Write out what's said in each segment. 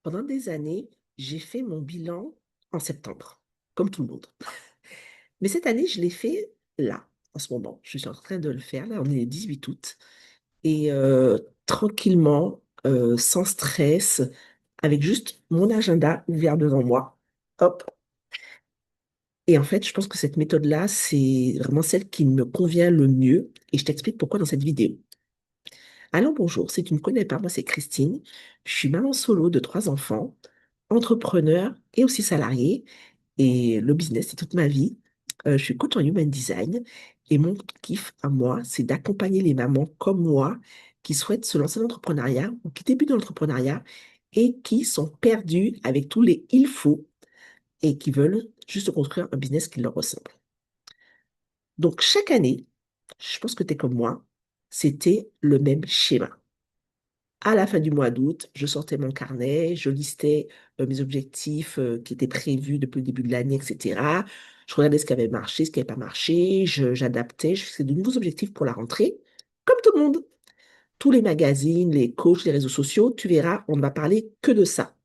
Pendant des années, j'ai fait mon bilan en septembre, comme tout le monde. Mais cette année, je l'ai fait là, en ce moment. Je suis en train de le faire. Là, on est le 18 août. Et tranquillement, sans stress, avec juste mon agenda ouvert devant moi. Hop. Et en fait, je pense que cette méthode-là, c'est vraiment celle qui me convient le mieux. Et je t'explique pourquoi dans cette vidéo. Alors bonjour, si tu ne me connais pas, moi c'est Christine. Je suis maman solo de 3 enfants, entrepreneur et aussi salariée. Et le business, c'est toute ma vie. Je suis coach en human design et mon kiff à moi, c'est d'accompagner les mamans comme moi qui souhaitent se lancer dans l'entrepreneuriat ou qui débutent dans l'entrepreneuriat et qui sont perdues avec tous les il faut et qui veulent juste construire un business qui leur ressemble. Donc chaque année, je pense que tu es comme moi, c'était le même schéma. À la fin du mois d'août, je sortais mon carnet, je listais mes objectifs qui étaient prévus depuis le début de l'année, etc. Je regardais ce qui avait marché, ce qui n'avait pas marché, j'adaptais, je faisais de nouveaux objectifs pour la rentrée, comme tout le monde. Tous les magazines, les coachs, les réseaux sociaux, tu verras, on ne va parler que de ça.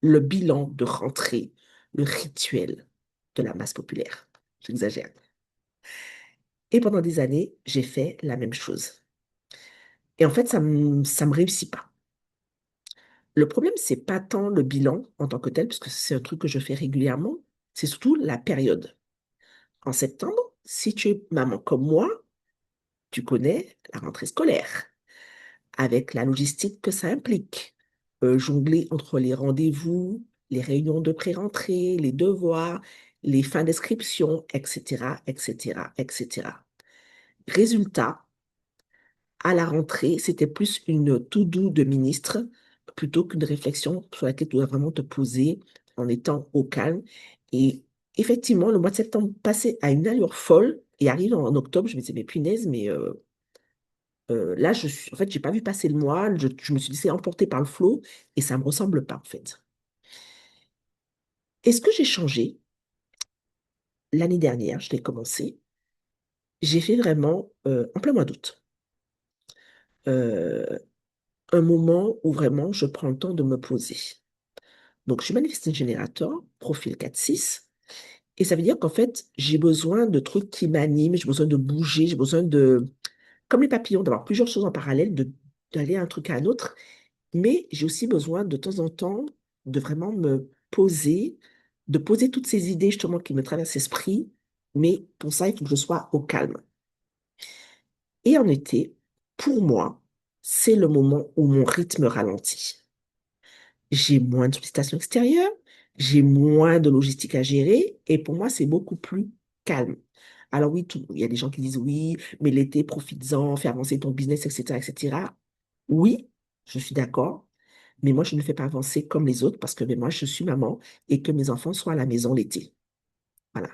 Le bilan de rentrée, le rituel de la masse populaire. J'exagère. Et pendant des années, j'ai fait la même chose. Et en fait, ça me réussit pas. Le problème, c'est pas tant le bilan en tant que tel, puisque c'est un truc que je fais régulièrement, c'est surtout la période. En septembre, si tu es maman comme moi, tu connais la rentrée scolaire, avec la logistique que ça implique. Jongler entre les rendez-vous, les réunions de pré-rentrée, les devoirs, les fins d'inscription, etc., etc., etc. Résultat, à la rentrée, c'était plus une to-do de ministre plutôt qu'une réflexion sur laquelle tu dois vraiment te poser en étant au calme. Et effectivement, le mois de septembre passait à une allure folle et arrive en octobre, je me disais, mais punaise, mais là, en fait, j'ai pas vu passer le mois, je me suis laissée emporter par le flot et ça me ressemble pas, en fait. Et ce que j'ai changé l'année dernière, je l'ai commencé, j'ai fait vraiment en plein mois d'août. euh, un moment où vraiment je prends le temps de me poser. Donc, je suis manifesting générateur, profil 4-6, et ça veut dire qu'en fait, j'ai besoin de trucs qui m'animent, j'ai besoin de bouger, j'ai besoin de, comme les papillons, d'avoir plusieurs choses en parallèle, d'aller d'un truc à un autre, mais j'ai aussi besoin de temps en temps de vraiment me poser, de poser toutes ces idées justement qui me traversent l'esprit, mais pour ça, il faut que je sois au calme. Et en été, pour moi, c'est le moment où mon rythme ralentit. J'ai moins de sollicitations extérieures, j'ai moins de logistique à gérer et pour moi, c'est beaucoup plus calme. Alors oui, il y a des gens qui disent oui, mais l'été, profites-en, fais avancer ton business, etc., etc. Oui, je suis d'accord, mais moi, je ne le fais pas avancer comme les autres parce que ben, moi, je suis maman et que mes enfants soient à la maison l'été. Voilà.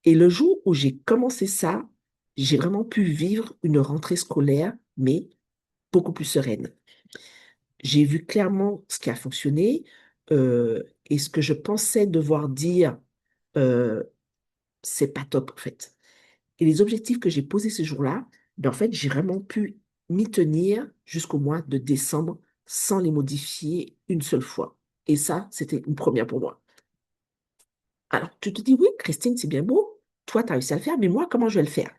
Et le jour où j'ai commencé ça, j'ai vraiment pu vivre une rentrée scolaire, mais beaucoup plus sereine. J'ai vu clairement ce qui a fonctionné et ce que je pensais devoir dire, euh, c'est pas top en fait. Et les objectifs que j'ai posés ce jour-là, ben, en fait, j'ai vraiment pu m'y tenir jusqu'au mois de décembre sans les modifier une seule fois. Et ça, c'était une première pour moi. Alors, tu te dis, oui, Christine, c'est bien beau. Toi, tu as réussi à le faire, mais moi, comment je vais le faire?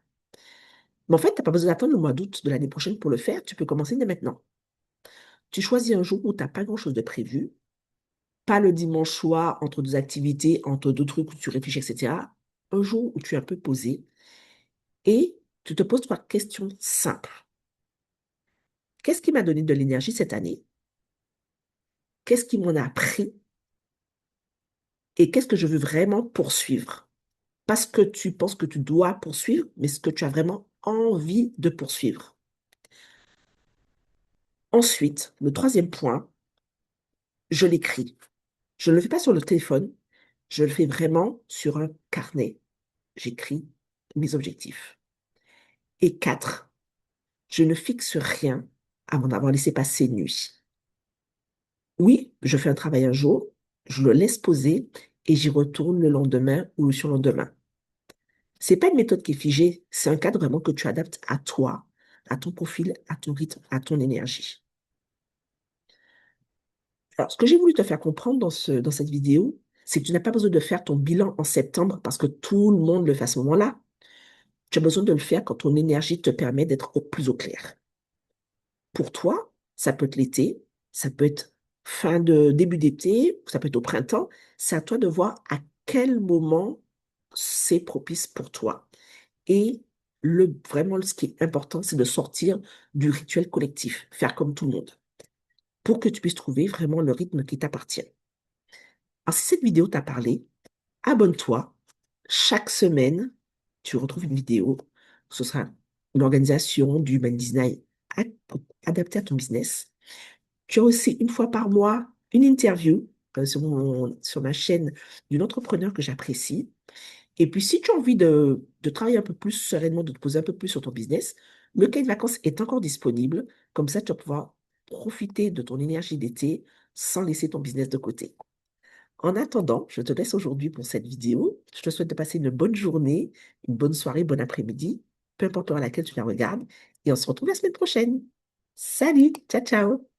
Mais en fait, tu n'as pas besoin d'attendre le mois d'août de l'année prochaine pour le faire. Tu peux commencer dès maintenant. Tu choisis un jour où tu n'as pas grand-chose de prévu. Pas le dimanche soir entre deux activités, entre deux trucs où tu réfléchis, etc. Un jour où tu es un peu posé et tu te poses trois questions simples. Qu'est-ce qui m'a donné de l'énergie cette année? Qu'est-ce qui m'en a appris? Et qu'est-ce que je veux vraiment poursuivre? Pas ce que tu penses que tu dois poursuivre, mais ce que tu as vraiment envie de poursuivre. Ensuite, le troisième point, je l'écris. Je ne le fais pas sur le téléphone, je le fais vraiment sur un carnet. J'écris mes objectifs. Et quatre, je ne fixe rien avant d'avoir laissé passer une nuit. Oui, je fais un travail un jour, je le laisse poser et j'y retourne le lendemain ou le surlendemain. C'est pas une méthode qui est figée, c'est un cadre vraiment que tu adaptes à toi, à ton profil, à ton rythme, à ton énergie. Alors, ce que j'ai voulu te faire comprendre dans cette vidéo, c'est que tu n'as pas besoin de faire ton bilan en septembre parce que tout le monde le fait à ce moment-là. Tu as besoin de le faire quand ton énergie te permet d'être au plus au clair. Pour toi, ça peut être l'été, ça peut être début d'été, ça peut être au printemps. C'est à toi de voir à quel moment c'est propice pour toi. Et vraiment, ce qui est important, c'est de sortir du rituel collectif, faire comme tout le monde, pour que tu puisses trouver vraiment le rythme qui t'appartient. Alors, si cette vidéo t'a parlé, abonne-toi. Chaque semaine, tu retrouves une vidéo. Ce sera une organisation du human design adaptée à ton business. Tu as aussi une fois par mois une interview sur ma chaîne d'une entrepreneur que j'apprécie. Et puis, si tu as envie de travailler un peu plus sereinement, de te poser un peu plus sur ton business, le cahier de vacances est encore disponible. Comme ça, tu vas pouvoir profiter de ton énergie d'été sans laisser ton business de côté. En attendant, je te laisse aujourd'hui pour cette vidéo. Je te souhaite de passer une bonne journée, une bonne soirée, bon après-midi, peu importe l'heure à laquelle tu la regardes. Et on se retrouve la semaine prochaine. Salut, ciao, ciao.